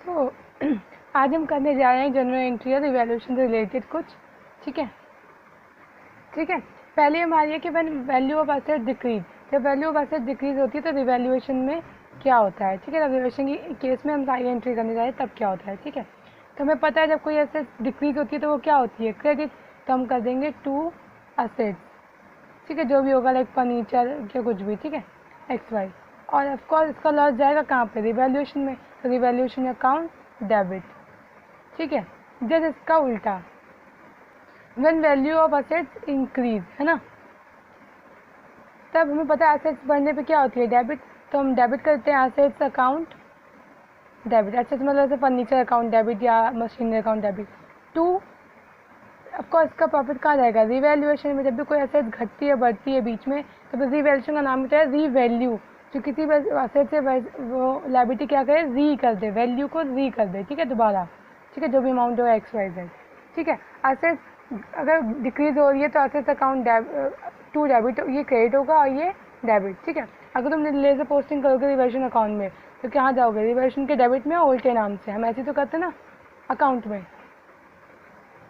तो आज हम करने जा रहे हैं जनरल एंट्री और इवैल्यूएशन से रिलेटेड कुछ। ठीक है ठीक है। पहले हमारी है कि when value of asset decrease, जब वैल्यू ऑफ एसेट डिक्रीज होती है तो रिवैल्यूएशन में क्या होता है। ठीक है, रिवैल्यूएशन की केस में हम सारी एंट्री करने जा रहे हैं तब क्या होता है। ठीक है, तो हमें पता है जब कोई एसेट डिक्रीज होती है तो वो क्या होती है, क्रेडिट। तो हम कर देंगे टू एसेट्स। ठीक है, जो भी होगा लाइक फर्नीचर या कुछ भी। ठीक है, एक्स वाई। और ऑफकोर्स इसका लॉस जाएगा कहाँ पे, रिवैल्यूएशन में। तो रिवैल्यूएशन अकाउंट डेबिट। ठीक है, जब इसका उल्टा when value of assets increase, है ना, तब हमें पता है एसेट्स बढ़ने पे क्या होती है, डेबिट। तो हम डेबिट करते हैं एसेट्स अकाउंट डेबिट। एसेट्स मतलब जैसे फर्नीचर अकाउंट डेबिट या machinery account debit. To of course इसका प्रॉफिट कहाँ जाएगा, रिवैल्यूएशन में। जब भी कोई एसेट घटती है बढ़ती है बीच में तो फिर रिवैल्यूएशन का नाम होता है रीवैल्यू। जो किसी एसेट से वो लायबिलिटी क्या करे, री कर दे, वैल्यू को री कर दे। ठीक है, दोबारा। ठीक है, जो भी अमाउंट हो एक्स वाई जेड। ठीक है, एसेट अगर डिक्रीज हो रही है तो एसेट्स अकाउंट टू डेबिट, ये क्रेडिट होगा और ये डेबिट। ठीक है, अगर तुम लेजर पोस्टिंग करोगे रिवैल्यूएशन अकाउंट में तो कहाँ जाओगे, रिवैल्यूएशन के डेबिट में और उल्टे नाम से। हम ऐसे तो करते ना अकाउंट में।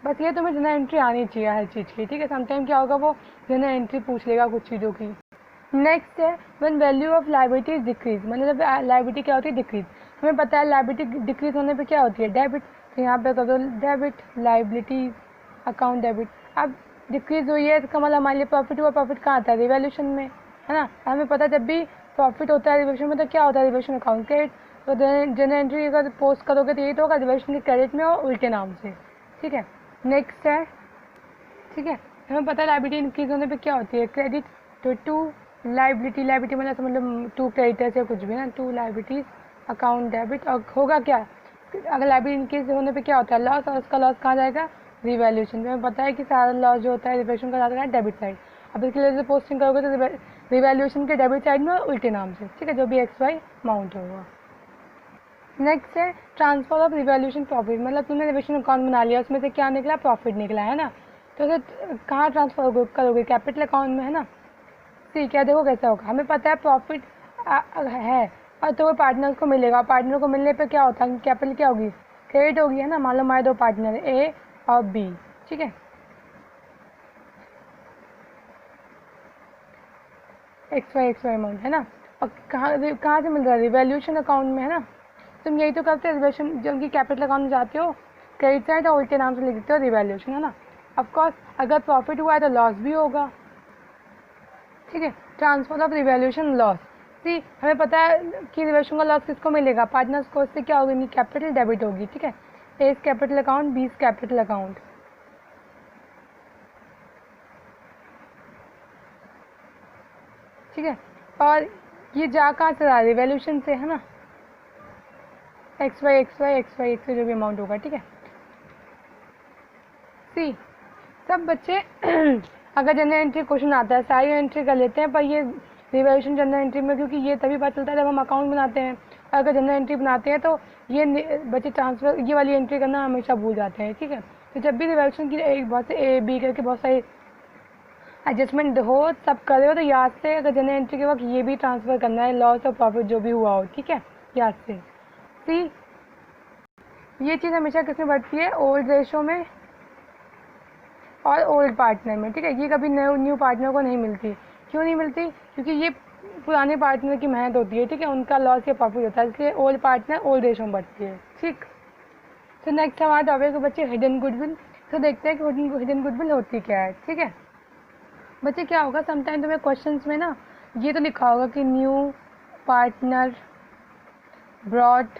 बस ये तुम्हें जनरल एंट्री आनी चाहिए हर चीज़ की। ठीक है, समटाइम क्या होगा, वो जनरल एंट्री पूछ लेगा कुछ चीज़ों की। नेक्स्ट है when value of liability decrease, मतलब जब लायबिलिटी क्या होती है, डिक्रीज। हमें पता है लायबिलिटी डिक्रीज होने पे क्या होती है, डेबिट। तो यहाँ पे कर दो डेबिट लायबिलिटीज अकाउंट डेबिट। अब डिक्रीज हुई है इसका मतलब हमारे लिए प्रॉफिट हुआ। प्रॉफिट कहाँ आता है, रिवैल्यूएशन में, है ना। हमें पता है जब भी प्रॉफिट होता है रिवैल्यूएशन में तो क्या होता है, रिवैल्यूएशन अकाउंट क्रेडिट। तो जनरल एंट्री अगर पोस्ट करोगे तो यही तो होगा, रिवैल्यूएशन के क्रेडिट में और उल्टे नाम से। ठीक है, नेक्स्ट है। ठीक है, हमें पता है लायबिलिटी इंक्रीज होने पे क्या होती है, क्रेडिट। तो टू लायबिलिटी, लायबिलिटी मतलब टू क्रेडिटर्स या कुछ भी ना, टू लायबिलिटीज अकाउंट डेबिट। और होगा क्या, अगर लायबिलिटी इंक्रीज होने पे क्या होता है, लॉस। और उसका लॉस कहाँ जाएगा, रिवैल्यूएशन में। हमें पता है कि सारा लॉस जो होता है रिवैल्यूएशन का जाता है डेबिट साइड। अब इसके लिए पोस्टिंग करोगे तो रिवैल्यूएशन के डेबिट साइड में उल्टे नाम से। ठीक है, जो भी एक्स वाई अमाउंट होगा। नेक्स्ट है ट्रांसफर ऑफ रिवैल्यूएशन प्रॉफिट, मतलब तुमने रिवैल्यूएशन अकाउंट बना लिया, उसमें से क्या निकला, प्रॉफिट निकला, है ना। तो उसे कहाँ ट्रांसफर करोगे, कैपिटल अकाउंट में, है ना। ठीक है, देखो कैसा होगा। हमें पता है प्रॉफिट है और तो वो पार्टनर्स को मिलेगा। पार्टनर को मिलने पे क्या होता है, कैपिटल क्या होगी, क्रेडिट होगी, है ना। मान लो हमारे दो पार्टनर ए और बी। ठीक है, एक्स वाई अमाउंट, है ना। और कहाँ से मिल रहा है, रिवैल्यूएशन अकाउंट में, है ना। तुम यही तो करते हो, रिवैल्यूएशन जब की कैपिटल अकाउंट में जाते हो, क्रेडिट साइड और उल्टे नाम से लिख देते हो रिवैल्यूएशन, है ना। ऑफकोर्स अगर प्रॉफिट हुआ है तो लॉस भी होगा। ठीक है, ट्रांसफर ऑफ रिवैल्यूएशन लॉस। सी हमें पता है कि रिवैल्यूएशन का लॉस किसको मिलेगा, पार्टनर्स को। इससे क्या होगी, कैपिटल डेबिट होगी। ठीक है, A capital account, B capital account. ठीक है, और ये जा कहाँ से रहा है, रिवैल्यूएशन से, है ना। एक्स वाई से जो भी अमाउंट होगा। ठीक है, सी सब बच्चे अगर जनरल एंट्री क्वेश्चन आता है सारी एंट्री कर लेते हैं, पर ये रिवैल्यूएशन जनरल एंट्री में, क्योंकि ये तभी पता चलता है जब हम अकाउंट बनाते हैं। और अगर जनरल एंट्री बनाते हैं तो ये बच्चे ट्रांसफर ये वाली एंट्री करना हमेशा भूल जाते हैं। ठीक है, तो जब भी रिवैल्यूएशन की एक बहुत से ए बी करके बहुत सारी एडजस्टमेंट हो, सब करे हो, तो याद से अगर जनरल एंट्री के वक्त ये भी ट्रांसफ़र करना है, लॉस और प्रॉफिट जो भी हुआ हो। ठीक है, याद से। सी ये चीज़ हमेशा किसमें बढ़ती है, ओल्ड रेशो में और ओल्ड पार्टनर में। ठीक है, ये कभी न्यू पार्टनर को नहीं मिलती। क्यों नहीं मिलती, क्योंकि ये पुराने पार्टनर की मेहनत होती है। ठीक है, उनका लॉस या प्रॉफिट होता है, इसलिए ओल्ड पार्टनर ओल्ड रेशो में बढ़ती है। ठीक, तो नेक्स्ट हमारा टॉपिक है बच्चे हिडन गुडविल। तो देखते हैं कि हिडन गुडविल होती क्या है। ठीक है बच्चे, क्या होगा, समटाइम तुम्हें क्वेश्चंस में ना ये तो लिखा होगा कि न्यू पार्टनर ब्रॉट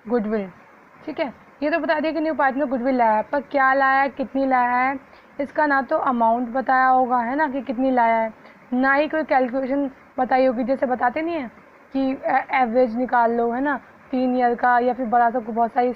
गुडविल। ठीक है, ये तो बता दिया कि न्यू पार्टनर गुडविल लाया है, पर क्या लाया है, कितनी लाया है, इसका ना तो अमाउंट बताया होगा, है ना, कि कितनी लाया है, ना ही कोई कैलकुलेशन बताई होगी। जैसे बताते नहीं है कि एवरेज निकाल लो, है ना, 3 ईयर का, या फिर बड़ा सा बहुत सारी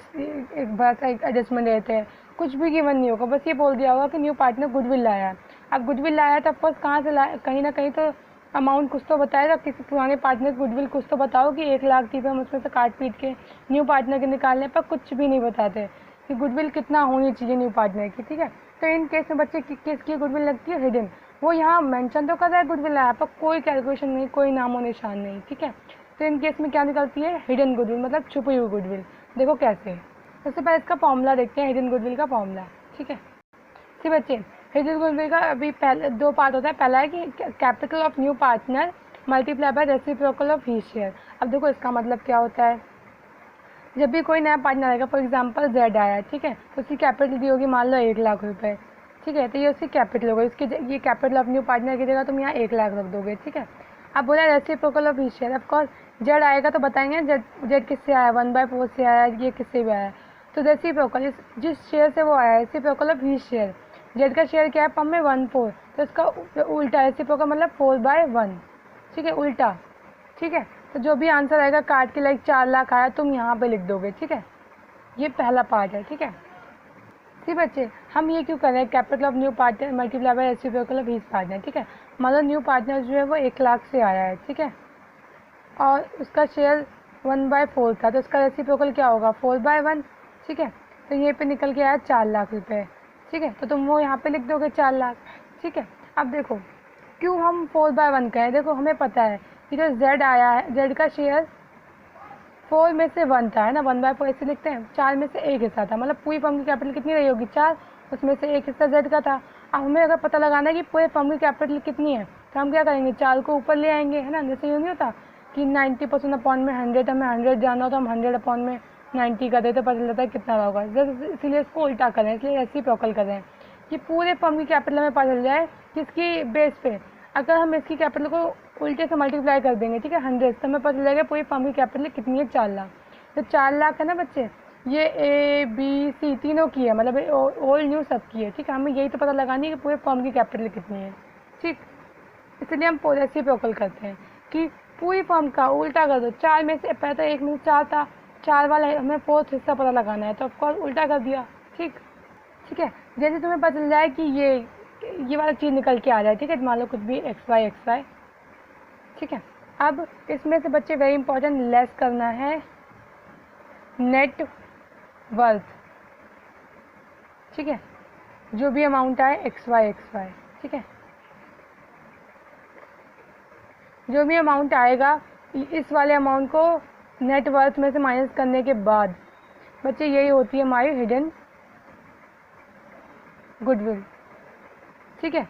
एक बड़ा सा एडजस्टमेंट रहते हैं, कुछ भी गिवन नहीं होगा। बस ये बोल दिया होगा कि न्यू पार्टनर गुडविल लाया है। अब गुडविल लाया है तो ऑफकोर्स कहाँ से लाया, कहीं ना कहीं तो अमाउंट कुछ तो बताएगा। किसी पुराने पार्टनर गुडविल कुछ तो बताओ कि 1 लाख थी, फिर हम उसमें से काट पीट के न्यू पार्टनर के निकालने पर कुछ भी नहीं बताते कि गुडविल कितना होनी चाहिए न्यू पार्टनर की। ठीक है, तो इन केस में बच्चे किसकी गुडविल लगती है, हिडन। वो यहाँ मेंशन तो कर रहा है गुडविल आया, पर कोई कैलकुलेशन नहीं, कोई नामो निशान नहीं। ठीक है, तो इन केस में क्या निकलती है, हिडन गुडविल, मतलब छुपी हुई गुडविल। देखो कैसे, सबसे पहले इसका फॉर्मूला देखते हैं, हिडन गुडविल का फॉर्मूला। ठीक है, ठीक बच्चे, हिडन गुडविल का अभी पहले 2 पार्ट होता है। पहला है कि capital of new partner multiply by reciprocal of he share. अब देखो इसका मतलब क्या होता है, जब भी कोई नया पार्टनर आएगा, फॉर एग्जांपल जेड आया, ठीक है, तो उसकी कैपिटल दी होगी मान लो 1 लाख रुपए। ठीक है, तो ये उसकी कैपिटल होगी, इसकी ये कैपिटल ऑफ न्यू पार्टनर की जगह तुम यहाँ 1 लाख रख दोगे। ठीक है, अब बोला reciprocal of he share, of course Z आएगा तो बताएंगे जेड किससे आया, 1/4 से आया, ये किससे भी आया। तो रेसिप्रोकल जिस शेयर से वो आया, reciprocal of he share, Z का शेयर क्या है फॉर्म में 1/4, तो इसका उल्टा रेसिप्रोकल मतलब 4/1। ठीक है, उल्टा। ठीक है, तो जो भी आंसर आएगा काट के, लाइक 4 लाख आया, तुम यहाँ पे लिख दोगे। ठीक है, ये पहला पार्ट है। ठीक है, ठीक बच्चे, हम ये क्यों कर रहे हैं, capital of new partner multiply by reciprocal of his partner. ठीक है, मतलब न्यू पार्टनर जो है वो 1 लाख से आया है। ठीक है, और उसका शेयर 1/4 था, तो उसका रेसिप्रोकल क्या होगा, 4/1। ठीक है, तो ये पे निकल के आया 4 लाख रुपए। ठीक है, तो तुम वो यहाँ पे लिख दोगे 4 लाख। ठीक है, अब देखो क्यों हम 4/1 कहें, देखो हमें पता है कि जो जेड आया है, जेड का शेयर 4 में से 1 था, है ना, 1/4 ऐसे लिखते हैं, 4 में से 1 हिस्सा था, मतलब पूरी फर्म की कैपिटल कितनी रही होगी, 4, उसमें से 1 हिस्सा जेड का था। अब हमें अगर पता लगाना है कि पूरे फर्म की कैपिटल कितनी है, तो हम क्या करेंगे, 4 को ऊपर ले आएंगे, है ना। जैसे यूँ नहीं होता कि 90% अपॉन में 100, हमें 100 जानना हो तो हम 100 अपॉन में 90 कर दें तो पता चलता है कितना होगा। इसीलिए इसको उल्टा करें, इसलिए रेसिप्रोकल करें कि पूरे फर्म की कैपिटल हमें पता चल जाए किसकी बेस पे। अगर हम इसकी कैपिटल को उल्टे से मल्टीप्लाई कर देंगे, ठीक है, 100, तो हमें पता चलेगा पूरी फर्म की कैपिटल कितनी है, 4 लाख। तो 4 लाख है ना बच्चे, ये ए बी सी तीनों की है, मतलब ओल्ड न्यू सब की है। ठीक है, हमें यही तो पता लगानी है कि पूरे फर्म की कैपिटल कितनी है। ठीक, इसलिए हम रेसिप्रोकल करते हैं कि पूरी फर्म का उल्टा कर दो, 4 में से, पहले तो 1 में से 4 था, 4 वाला हमें 4th हिस्सा पता लगाना है, तो ऑफकोर्स उल्टा कर दिया। ठीक, ठीक है, जैसे तुम्हें पता चल जाए कि ये वाला चीज़ निकल के आ जाए, ठीक है, मान लो कुछ भी एक्स वाई। ठीक है, अब इसमें से बच्चे वेरी इंपॉर्टेंट लेस करना है नेट वर्थ। ठीक है, जो भी अमाउंट आए एक्स वाई। ठीक है, जो भी अमाउंट आएगा इस वाले अमाउंट को नेट वर्थ में से माइनस करने के बाद बच्चे यही होती है हमारी हिडन गुडविल। ठीक है,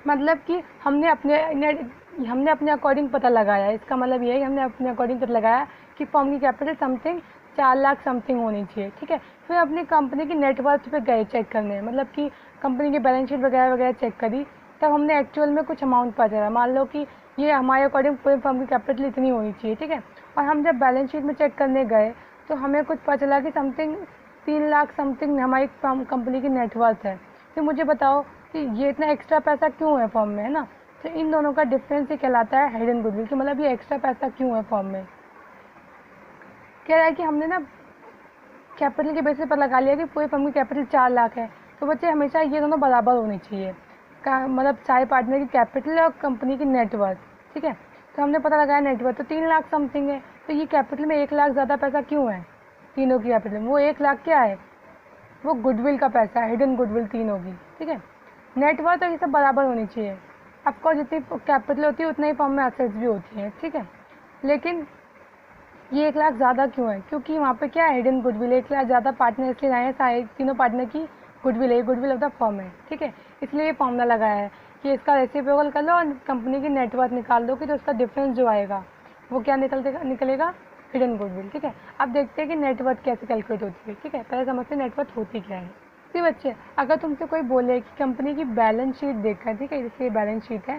मतलब कि हमने अपने अकॉर्डिंग पता लगाया, इसका मतलब ये है कि हमने अपने अकॉर्डिंग पता लगाया कि फर्म की कैपिटल समथिंग 4 लाख समथिंग होनी चाहिए। ठीक है, फिर अपनी कंपनी की नेटवर्थ पे गए चेक करने, मतलब कि कंपनी की बैलेंस शीट वगैरह वगैरह चेक करी, तब हमने एक्चुअल में कुछ अमाउंट पता चला, मान लो कि ये हमारे अकॉर्डिंग पूरे फर्म की कैपिटल इतनी होनी चाहिए। ठीक है, और हम जब बैलेंस शीट में चेक करने गए तो हमें कुछ पता चला कि समथिंग 3 लाख समथिंग हमारी कंपनी की नेटवर्थ है। फिर मुझे बताओ कि ये इतना एक्स्ट्रा पैसा क्यों है फॉर्म में, है ना। तो इन दोनों का डिफरेंस ही कहलाता है हिडन गुडविल, कि मतलब ये एक्स्ट्रा पैसा क्यों है फॉर्म में। कह रहा है कि हमने ना कैपिटल के बेसिस पर लगा लिया कि पूरी फर्म की कैपिटल 4 लाख है, तो बच्चे हमेशा ये दोनों बराबर होनी चाहिए, मतलब सारे पार्टनर की कैपिटल और कंपनी की नेटवर्थ। ठीक है, तो हमने पता लगाया नेटवर्थ तो 3 लाख समथिंग है, तो ये कैपिटल में 1 लाख ज़्यादा पैसा क्यों है तीनों की कैपिटल में, वो 1 लाख क्या है, वो गुडविल का पैसा है, हिडन गुडविल तीनों की। ठीक है, नेटवर्थ और ये सब बराबर होनी चाहिए, आपको जितनी कैपिटल होती है उतना ही फॉर्म में एसेट्स भी होती हैं। ठीक है, लेकिन ये 1 लाख ज़्यादा क्यों है, क्योंकि वहाँ पे क्या है, हिडन गुडविल, 1 लाख ज़्यादा पार्टनर इसलिए आए हैं, सारे तीनों पार्टनर की गुडविल है, गुडविल ऑफ द फर्म है। ठीक है, इसलिए ये फॉर्मूला लगाया है कि इसका रेसिप्रोकल कर लो और कंपनी की नेटवर्थ निकाल दो कि तो उसका डिफरेंस जो आएगा वो क्या निकलेगा, हिडन गुडविल। ठीक है, अब देखते हैं कि नेटवर्थ कैसे कैलकुलेट होती है। ठीक है, पहले समझते हैं नेटवर्थ होती क्या है। जी बच्चे, अगर तुमसे कोई बोले कि कंपनी की बैलेंस शीट देखकर, ठीक है, जैसे ये बैलेंस शीट है,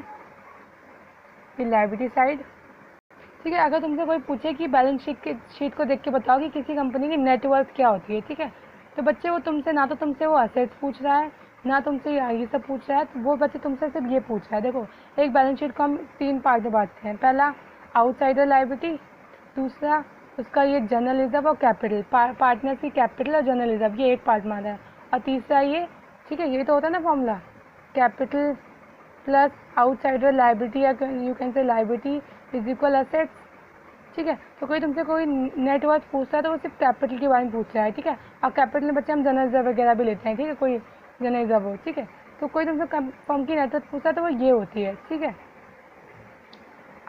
ये लायबिलिटी साइड। ठीक है, अगर तुमसे कोई पूछे कि बैलेंस शीट को देख के बताओ कि किसी कंपनी की नेटवर्थ क्या होती है, ठीक है, तो बच्चे वो तुमसे ना तो तुमसे वो असेट्स पूछ रहा है, ना तुमसे ये सब पूछ रहा है, तो वो बच्चे तुमसे सिर्फ ये पूछ रहा है। देखो, एक बैलेंस शीट को हम 3 पार्ट में बांटते हैं, पहला आउटसाइडर लायबिलिटी, दूसरा उसका ये जनरल रिजर्व और कैपिटल, पार्टनर की कैपिटल और जनरल रिजर्व, ये एक पार्ट माना है, और तीसरा ये, ठीक है, ये तो होता है ना formula, capital plus outsider liability या you can say liability is equal assets. ठीक है, तो कोई तुमसे कोई नेटवर्थ पूछता है तो वो सिर्फ कैपिटल के बारे में पूछ रहा है। ठीक है, और कैपिटल में बच्चे हम जनरल रिजर्व वगैरह भी लेते हैं। ठीक है, कोई जनरल रिजर्व हो, ठीक है, तो कोई तुमसे फर्म की नेटवर्थ पूछता है तो वो ये होती है। ठीक है,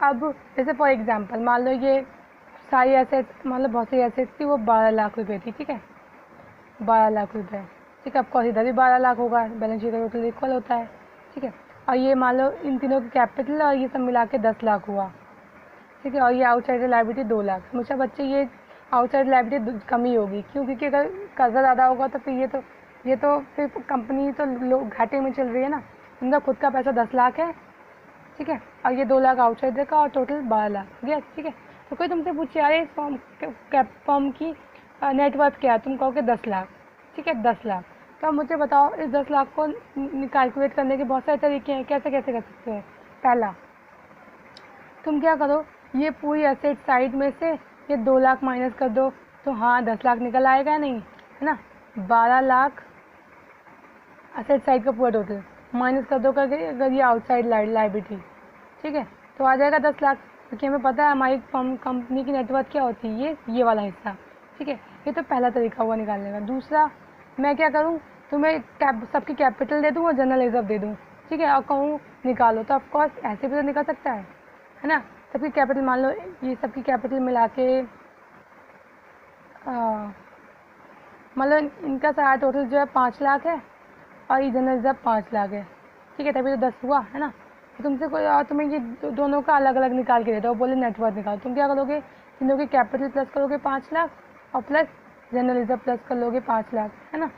अब जैसे फॉर एग्जांपल मान लो ये सारी एसेट्स, मतलब बहुत सी एसेट्स थी, वो 12 लाख रुपए थी, ठीक है, 12 लाख रुपए, ठीक है। आपको इधर भी 12 लाख होगा, बैलेंस शीट का टोटल इक्वल होता है, ठीक है। और ये मान लो इन तीनों की कैपिटल और ये सब मिला के 10 लाख हुआ, ठीक है। और ये आउटसाइड लायबिलिटी 2 लाख। मुझे बच्चे ये आउटसाइड लायबिलिटी कम ही होगी, क्यों? क्योंकि अगर कर्जा ज़्यादा होगा तो फिर ये तो फिर कंपनी तो घाटे में चल रही है ना। इनका खुद का पैसा 10 लाख है, ठीक है, और ये 2 लाख आउटसाइडर का और टोटल 12 लाख हो गया, ठीक है। तो कोई तुमसे पूछे यार इस फॉर्म की नेटवर्थ क्या है, तुम कहोगे 10 लाख, ठीक है, 10 लाख। तो अब मुझे बताओ इस 10 लाख को कैलकुलेट करने के बहुत सारे तरीके हैं, कैसे कैसे कर सकते हैं। पहला, तुम क्या करो, ये पूरी एसेट साइड में से ये 2 लाख माइनस कर दो, तो हाँ 10 लाख निकल आएगा, नहीं है ना। 12 लाख एसेट साइड का पूरा टोटल माइनस कर दो करके अगर ये आउटसाइड लायबिलिटी, ठीक है, तो आ जाएगा 10 लाख। क्योंकि हमें पता है हमारी कंपनी की नेटवर्थ क्या होती है, ये वाला हिस्सा, ठीक है। ये तो पहला तरीका हुआ निकालने का। दूसरा, मैं क्या करूँ, तुम्हें सबकी कैपिटल दे दूँ और जनरल रिजर्व दे दूँ, ठीक है, और कहूँ निकालो, तो ऑफकोर्स ऐसे भी तो निकल सकता है ना। सबकी कैपिटल मान लो, ये सबकी कैपिटल मिला के मतलब इनका सारा टोटल जो है 5 लाख है और ये जनरल रिजर्व 5 लाख है, ठीक है, तभी तो 10 हुआ, है ना। तो तुमसे कोई और तुम्हें ये दोनों का अलग अलग निकाल के देता है, बोले नेटवर्थ निकालो, तुम क्या करोगे, तीनों की कैपिटल प्लस करोगे 5 लाख और प्लस जनरल रिजर्व प्लस कर लोगे 5 लाख, है ना।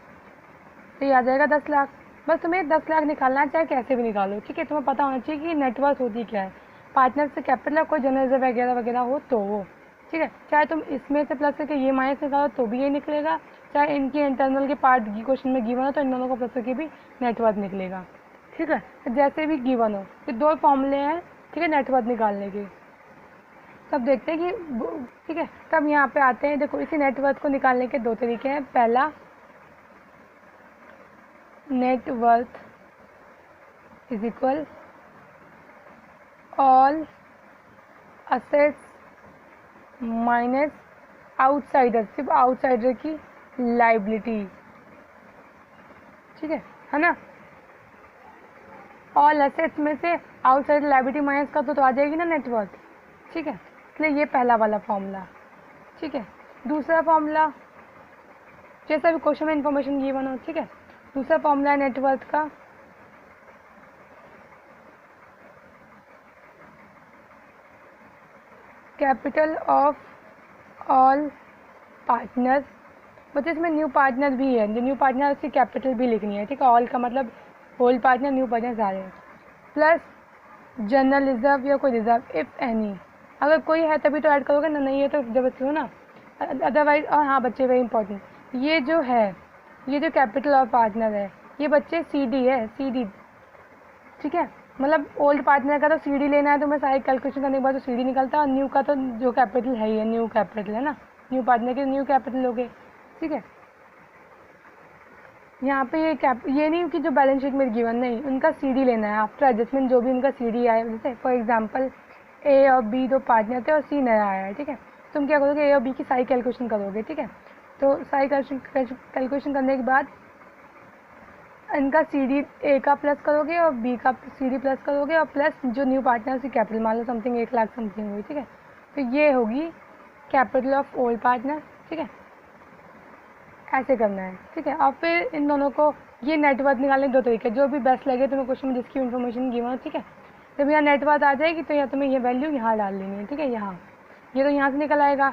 तो ये आ जाएगा 10 लाख। बस तुम्हें 10 लाख निकालना है, चाहे कैसे भी निकालो, ठीक है। तुम्हें पता होना चाहिए कि नेटवर्थ होती क्या है, पार्टनर से कैपिटल कोई जनरल रिजर्व वगैरह वगैरह हो तो वो, ठीक है। चाहे तुम इसमें से प्लस करके ये माइनस निकालो तो भी ये निकलेगा, चाहे इनकी इंटरनल के पार्ट क्वेश्चन में गिवन हो तो इन दोनों को प्लस करके भी नेटवर्थ निकलेगा, ठीक है। तो जैसे भी गिवन हो, ये 2 फॉर्मूले हैं, ठीक है, नेटवर्थ निकालने के। तब देखते हैं कि, ठीक है, तब यहाँ पे आते हैं। देखो इसी नेटवर्थ को निकालने के 2 तरीके हैं। पहला, net worth is equal all assets minus outsider, सिर्फ आउटसाइडर की लाइबिलिटी, ठीक है ना। ऑल एसेट्स में से आउटसाइड लायबिलिटी माइनस का तो आ जाएगी ना नेटवर्थ, ठीक है। इसलिए ये पहला वाला फॉर्मूला, ठीक है। दूसरा फॉर्मूला, जैसा भी क्वेश्चन में इंफॉर्मेशन गिवन हो, ठीक है। दूसरा फॉर्मूला है नेटवर्थ का, कैपिटल ऑफ ऑल पार्टनर, मतलब इसमें न्यू पार्टनर भी है, जो न्यू पार्टनर उसकी कैपिटल भी लिखनी है, ठीक है। ऑल का मतलब होल पार्टनर, न्यू पार्टनर सारे, प्लस जनरल रिजर्व या कोई रिजर्व इफ एनी, अगर कोई है तभी तो ऐड करोगे ना, नहीं है तो जबरदस्ती हो ना, अदरवाइज। और हाँ बच्चे वेरी इंपॉर्टेंट, ये जो है, ये जो कैपिटल ऑफ पार्टनर है, ये बच्चे CD है, CD, ठीक है। मतलब ओल्ड पार्टनर का तो CD लेना है, तो मैं सारी कैलकुलेशन करने के बाद तो CD निकलता है, और न्यू का तो जो कैपिटल है ही है, न्यू कैपिटल है ना, न्यू पार्टनर के न्यू कैपिटल लोगे, ठीक है। यहाँ पे ये नहीं कि जो बैलेंस शीट में गिवन, नहीं, उनका CD लेना है आफ्टर एडजस्टमेंट, जो भी उनका CD आया। जैसे फॉर एग्जांपल A और B 2 पार्टनर थे और C नया आया है, ठीक है। तुम क्या करोगे, A और B की सारी कैलकुलेशन करोगे, ठीक है। तो सारी कैलकुलेशन करने के बाद इनका CD A का प्लस करोगे और B का CD प्लस करोगे, और प्लस जो न्यू पार्टनर उसकी कैपिटल मान लो समथिंग 1 लाख समथिंग हुई, ठीक है। तो ये होगी कैपिटल ऑफ ओल्ड पार्टनर, ठीक है। ऐसे करना है, ठीक है। और फिर इन दोनों को, ये नेटवर्थ निकालने के 2 तरीके, जो भी बेस्ट लगे तुम्हें क्वेश्चन में, जिसकी इन्फॉर्मेशन गिवन हो, ठीक है। जब यहाँ नेटवर्थ आ जाएगी तो यहाँ तुम्हें ये वैल्यू यहाँ डाल लेनी है, ठीक है। यहाँ ये तो यहाँ से निकल आएगा,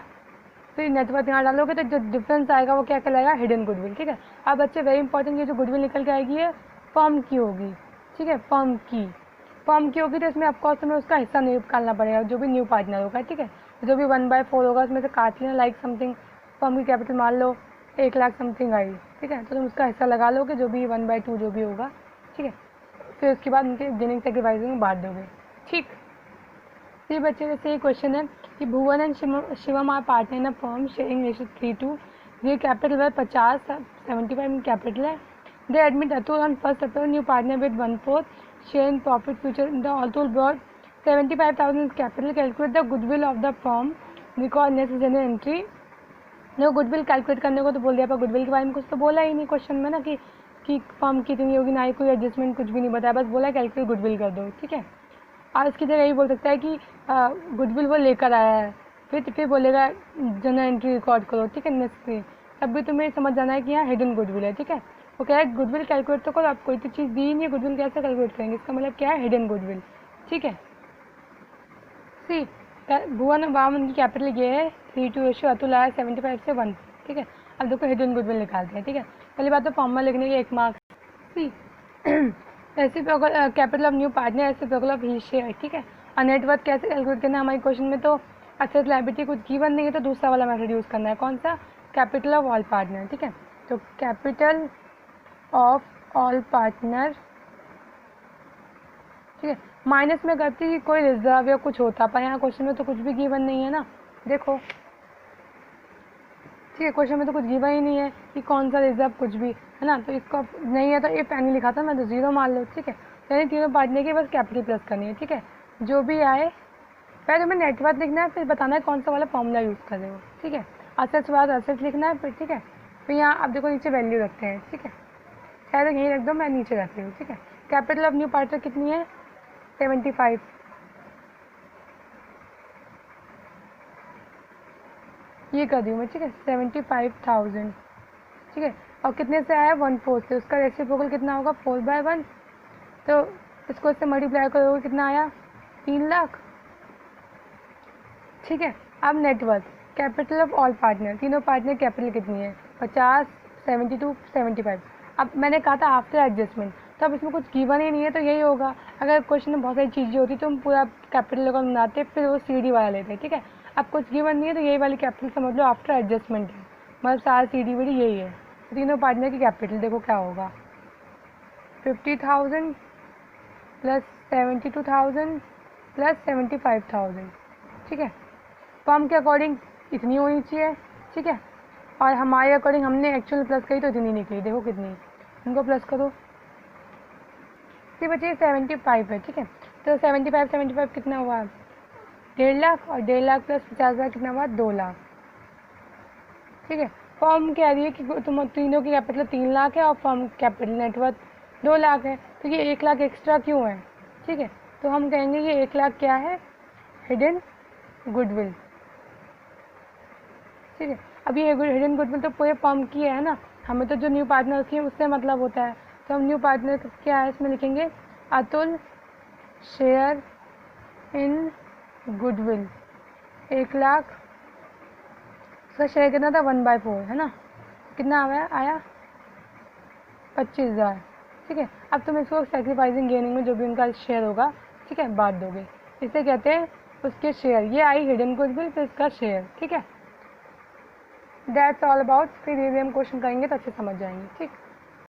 फिर नेटवर्थ यहाँ डालोगे तो जो डिफरेंस आएगा वो क्या कहलाएगा, हिडन गुडविल, ठीक है। अब बच्चे वेरी इंपॉर्टेंट, ये जो गुडविल निकल के आएगी है फर्म की होगी, ठीक है, फर्म की होगी। तो इसमें ऑफकोर्स तुम्हें उसका हिस्सा निकालना पड़ेगा, जो भी न्यू पार्टनर होगा, ठीक है। जो भी 1/4 होगा उसमें से काट लेना, लाइक समथिंग फर्म की कैपिटल मान लो 1 लाख समथिंग आई, ठीक है। तो तुम उसका हिस्सा लगा लोगे, जो भी 1/2 जो भी होगा, ठीक है। फिर उसके बाद उनके बिगिनिंग से डिवाइस में बांट दोगे, ठीक। ये बच्चे जैसे ये क्वेश्चन है कि Bhuvan and Shivam are partner in a firm sharing ratio 3:2, ये कैपिटल है 50, 75 कैपिटल है। They admit Atul on 1 April, new partner with 1/4 sharing profit future, the Atul brought 75,000 कैपिटल, calculate the goodwill of the firm, record necessary entry. देखो goodwill calculate करने को तो बोल दिया, पर गुडविल के बारे में कुछ तो बोला ही नहीं क्वेश्चन में ना, कि फर्म कितनी होगी, ना ही कोई एडजस्टमेंट कुछ भी नहीं बताया, बस बोला कैलकुलेट गुडविल कर दो, ठीक है। और इसकी जगह यही बोल सकता है कि गुडविल वो लेकर आया है, फिर बोलेगा जनरल एंट्री रिकॉर्ड करो, ठीक है, नेसेसरी, तब भी तुम्हें समझ जाना है कि यहाँ हिडन गुडविल है, ठीक है। वो कह रहा है गुडविल कैलकुलेट तो करो, आप कोई तो चीज़ दी नहीं है, गुडविल कैसे कैलकुलेट करेंगे, इसका मतलब क्या है, हिडन गुडविल, ठीक है। सी भुवन वामन की कैपिटल ये है 3:2 अतुल आया 75 से 1, ठीक है। अब देखो हिडन गुडविल निकालते हैं, ठीक है। पहली बात तो फॉर्मूला लिखने के 1 marks. See reciprocal capital of new partner, reciprocal of he share, ठीक है। और नेटवर्थ कैसे कैलकुलेट करना है, हमारे क्वेश्चन में तो असेट लायबिलिटी कुछ गिवन नहीं है, तो दूसरा वाला मेथड यूज़ करना है, कौन सा, कैपिटल ऑफ ऑल पार्टनर, ठीक है। तो कैपिटल ऑफ ऑल पार्टनर, ठीक है, माइनस में करती कि कोई रिजर्व या कुछ होता, पर यहाँ क्वेश्चन में तो कुछ भी गिवन नहीं है ना, देखो, ठीक है, क्वेश्चन में तो कुछ गिवन ही नहीं है कि कौन सा रिजर्व कुछ भी, है ना, तो इसको नहीं है तो ये पैनी लिखा था मैं, तो 0 मान लो, ठीक है। तो यानी तीनों पार्टनर की बस कैपिटल प्लस करनी है, ठीक है, जो भी आए, पहले तुम्हें नेटवर्थ लिखना है, फिर बताना है कौन सा वाला फॉर्मूला यूज़ कर रहे हो, ठीक है। असेट्स बाद असेट्स लिखना है, फिर ठीक है, फिर यहाँ आप देखो नीचे वैल्यू रखते हैं, ठीक है, शायद यहीं रख दो, मैं नीचे रख रही हूँ, ठीक है। कैपिटल ऑफ न्यू पार्टनर कितनी है, 75, ये कर दी हूँ मैं, ठीक है, 75,000, ठीक है। और कितने से आया, 1/4 से, उसका रेसिप्रोकल कितना होगा, 4/1, तो इसको इससे मल्टीप्लाई करोगे कितना आया, 3 लाख, ठीक है। अब net worth, capital of all partner, तीनों पार्टनर कैपिटल कितनी है, 50, 72, 75। अब मैंने कहा था आफ्टर एडजस्टमेंट, तो अब इसमें कुछ गिवन ही नहीं है, तो यही होगा। अगर क्वेश्चन में बहुत सारी चीज़ें होती तो हम पूरा कैपिटल अगर बनाते, फिर वो CD वाला लेते, ठीक है। अब कुछ गिवन नहीं है, तो यही वाली कैपिटल समझ लो आफ्टर एडजस्टमेंट है, मतलब सारा CD वाली यही है। तो तीनों पार्टनर की कैपिटल देखो क्या होगा, 50,000 प्लस 72,000 प्लस 75,000, ठीक है। फर्म के अकॉर्डिंग इतनी होनी चाहिए, ठीक है, और हमारे अकॉर्डिंग हमने एक्चुअल प्लस करी तो इतनी निकली, देखो कितनी, इनको प्लस करो, फिर बचे 75 है, ठीक है। तो 75 कितना हुआ, 1.5 लाख, और 1.5 लाख प्लस 50,000 कितना हुआ, 2 लाख, ठीक है। फर्म कह रही है कि तुम तीनों की कैपिटल 3 लाख है और फर्म कैपिटल नेटवर्थ 2 लाख है, तो ये 1 लाख एक्स्ट्रा क्यों है, ठीक है। तो हम कहेंगे ये 1 लाख क्या है, हिडन गुडविल, ठीक है। अब ये हिडन गुडविल तो पूरे फर्म की है ना, हमें तो जो न्यू पार्टनर की है उससे मतलब होता है, तो हम न्यू पार्टनर क्या है इसमें लिखेंगे, Atul share in goodwill 1 lakh, उसका शेयर कितना था, 1/4, है ना, कितना आया 25,000, ठीक है। अब तुम इसको सेक्रीफाइसिंग गेनिंग में जो भी उनका शेयर होगा, ठीक है, बांट दोगे, इसे कहते हैं उसके शेयर, ये आई हिडन गुडविल फिर इसका शेयर, ठीक है। दैट्स ऑल अबाउट, फिर ये हम क्वेश्चन करेंगे तो अच्छे समझ जाएंगे, ठीक।